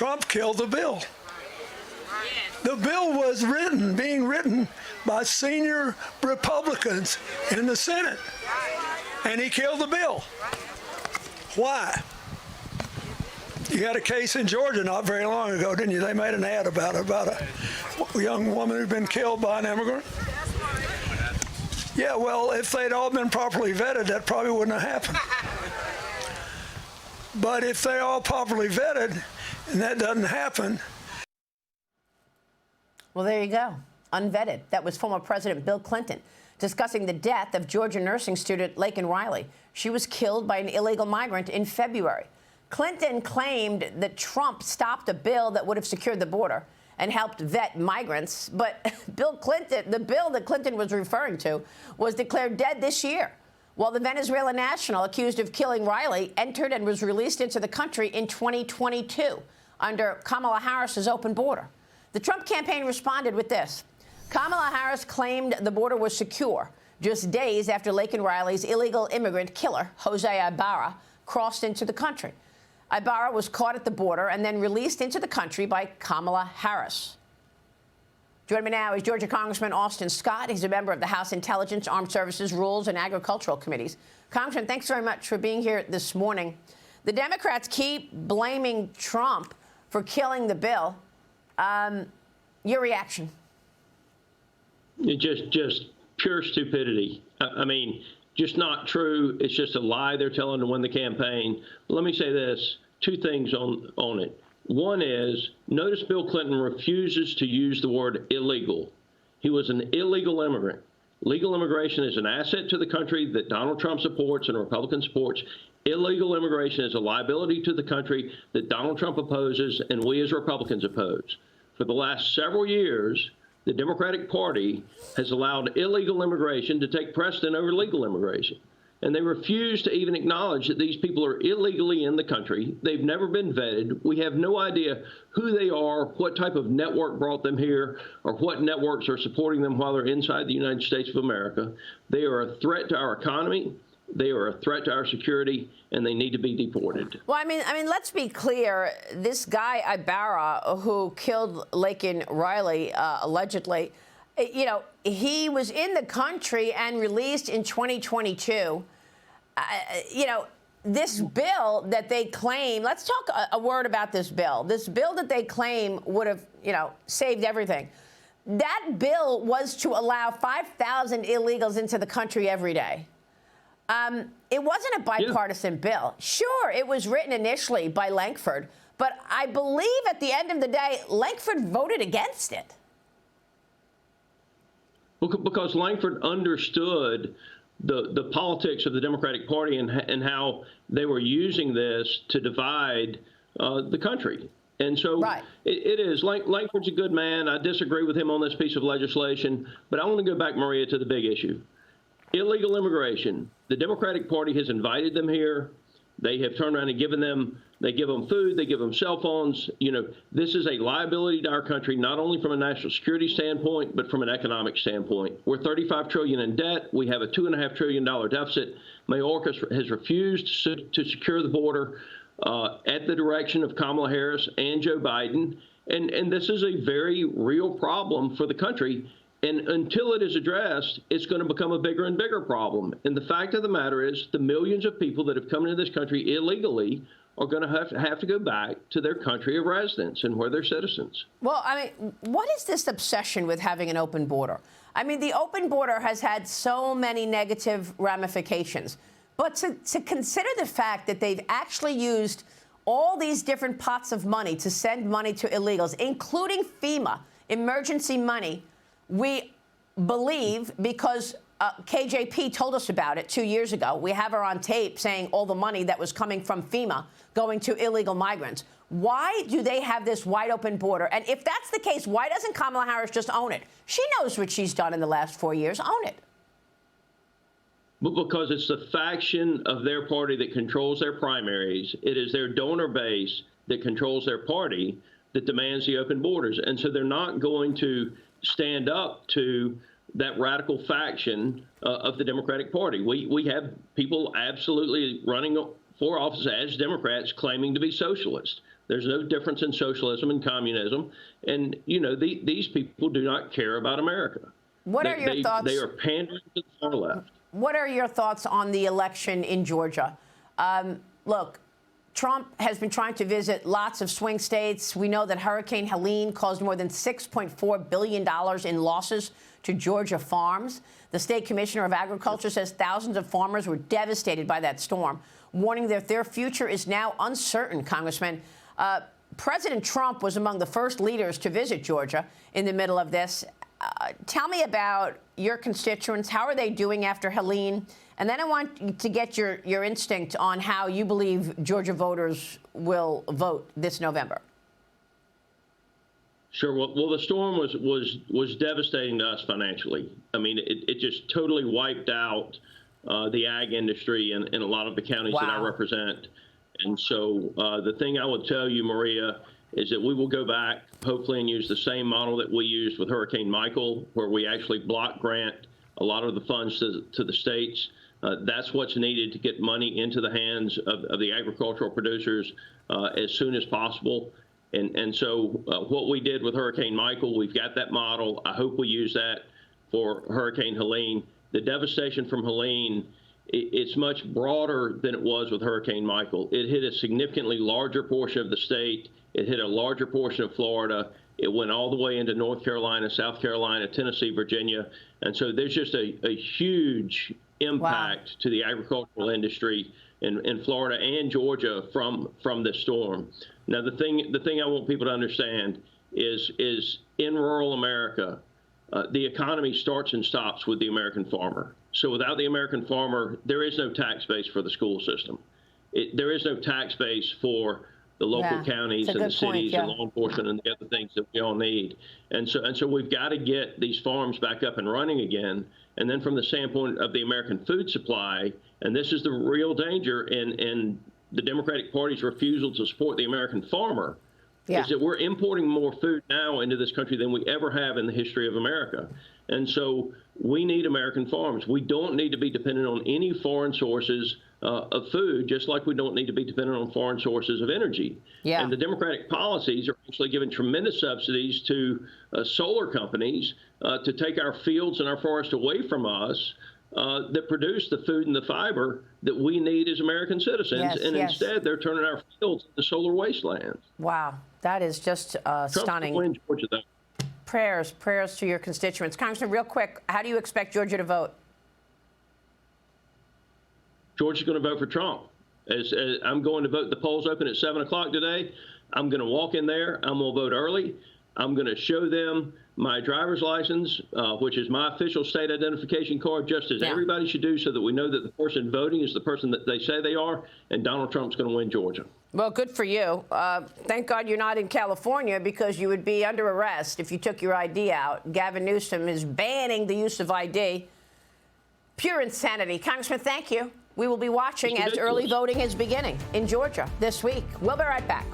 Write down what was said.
Trump killed the bill. The bill was being written by senior Republicans in the Senate, and he killed the bill. Why? You had a case in Georgia not very long ago, didn't you? They made an ad about a young woman who'd been killed by an immigrant. Yeah, well, if they'd all been properly vetted, that probably wouldn't have happened. But if they're all properly vetted and that doesn't happen. Well, there you go. Unvetted. That was former President Bill Clinton discussing the death of Georgia nursing student Laken Riley. She was killed by an illegal migrant in February. Clinton claimed that Trump stopped a bill that would have secured the border and helped vet migrants. But the bill that Clinton was referring to was declared dead this year, while the Venezuelan national accused of killing Riley entered and was released into the country in 2022 under Kamala Harris's open border. The Trump campaign responded with this. Kamala Harris claimed the border was secure just days after Laken Riley's illegal immigrant killer, Jose Ibarra, crossed into the country. Ibarra was caught at the border and then released into the country by Kamala Harris. Joining me now is Georgia Congressman Austin Scott. He's a member of the House Intelligence, Armed Services, Rules, and Agricultural Committees. Congressman, thanks very much for being here this morning. The Democrats keep blaming Trump for killing the bill. Your reaction? Just pure stupidity. I mean, just not true. It's just a lie they're telling to win the campaign. Let me say this, two things on it. One is, notice Bill Clinton refuses to use the word illegal. He was an illegal immigrant. Legal immigration is an asset to the country that Donald Trump supports and Republican supports. Illegal immigration is a liability to the country that Donald Trump opposes and we as Republicans oppose. For the last several years, the Democratic Party has allowed illegal immigration to take precedent over legal immigration. And they refuse to even acknowledge that these people are illegally in the country. They've never been vetted. We have no idea who they are, what type of network brought them here, or what networks are supporting them while they're inside the United States of America. They are a threat to our economy. They are a threat to our security, and they need to be deported. Well, I mean, let's be clear. This guy, Ibarra, who killed Laken Riley, allegedly, you know, he was in the country and released in 2022. You know, this bill that they claim, let's talk a word about this bill. This bill that they claim would have, you know, saved everything. That bill was to allow 5,000 illegals into the country every day. It wasn't a bipartisan bill. Sure, it was written initially by Lankford, but I believe at the end of the day, Lankford voted against it. Because Lankford understood the politics of the Democratic Party and how they were using this to divide the country. And so it is. Lankford's a good man. I disagree with him on this piece of legislation, but I want to go back, Maria, to the big issue. Illegal immigration. The Democratic Party has invited them here. They have turned around and given them, they give them food, they give them cell phones. You know, this is a liability to our country, not only from a national security standpoint, but from an economic standpoint. We're $35 trillion in debt. We have a $2.5 trillion deficit. Mayorkas has refused to secure the border at the direction of Kamala Harris and Joe Biden. And this is a very real problem for the country. And until it is addressed, it's going to become a bigger and bigger problem. And the fact of the matter is the millions of people that have come into this country illegally are going to have to go back to their country of residence and where they're citizens. Well, I mean, what is this obsession with having an open border? I mean, the open border has had so many negative ramifications. But to consider the fact that they've actually used all these different pots of money to send money to illegals, including FEMA, emergency money, we believe, because KJP told us about it 2 years ago. We have her on tape saying all the money that was coming from FEMA going to illegal migrants. Why do they have this wide open border? And if that's the case, why doesn't Kamala Harris just own it? She knows what she's done in the last 4 years. Own it. But because it's the faction of their party that controls their primaries. It is their donor base that controls their party that demands the open borders. And so they're not going to stand up to that radical faction of the Democratic Party. We have people absolutely running for office as Democrats claiming to be socialist. There's no difference in socialism and communism. And, these people do not care about America. What are your thoughts? They are pandering to the far left. What are your thoughts on the election in Georgia? Look, Trump has been trying to visit lots of swing states. We know that Hurricane Helene caused more than $6.4 billion in losses to Georgia farms. The state commissioner of agriculture says thousands of farmers were devastated by that storm, warning that their future is now uncertain, Congressman. President Trump was among the first leaders to visit Georgia in the middle of this. Tell me about your constituents. How are they doing after Helene? And then I want to get your instinct on how you believe Georgia voters will vote this November. Sure. Well, the storm was devastating to us financially. I mean, it just totally wiped out the ag industry in a lot of the counties that I represent. And so the thing I would tell you, Maria, is that we will go back, hopefully, and use the same model that we used with Hurricane Michael, where we actually block grant a lot of the funds to the states. That's what's needed to get money into the hands of the agricultural producers as soon as possible. And so what we did with Hurricane Michael, we've got that model. I hope we use that for Hurricane Helene. The devastation from Helene, it's much broader than it was with Hurricane Michael. It hit a significantly larger portion of the state. It hit a larger portion of Florida. It went all the way into North Carolina, South Carolina, Tennessee, Virginia. And so there's just a huge impact to the agricultural industry in Florida and Georgia from this storm. Now, the thing I want people to understand is in rural America, the economy starts and stops with the American farmer. So without the American farmer, there is no tax base for the school system. There is no tax base for the local counties and the cities and law enforcement and the other things that we all need. And so we've got to get these farms back up and running again. And then from the standpoint of the American food supply, and this is the real danger in the Democratic Party's refusal to support the American farmer, is that we're importing more food now into this country than we ever have in the history of America. And so we need American farms. We don't need to be dependent on any foreign sources of food, just like we don't need to be dependent on foreign sources of energy. And the Democratic policies are actually giving tremendous subsidies to solar companies to take our fields and our forests away from us that produce the food and the fiber that we need as American citizens. Instead, they're turning our fields into solar wastelands. Wow, that is just stunning. Win Georgia, though. Prayers to your constituents. Congressman, real quick, how do you expect Georgia to vote? Georgia's going to vote for Trump. As I'm going to vote. The polls open at 7 o'clock today. I'm going to walk in there. I'm going to vote early. I'm going to show them my driver's license, which is my official state identification card, just as everybody should do, so that we know that the person voting is the person that they say they are, and Donald Trump's going to win Georgia. Well, good for you. Thank God you're not in California, because you would be under arrest if you took your ID out. Gavin Newsom is banning the use of ID. Pure insanity. Congressman, thank you. We will be watching as early voting is beginning in Georgia this week. We'll be right back.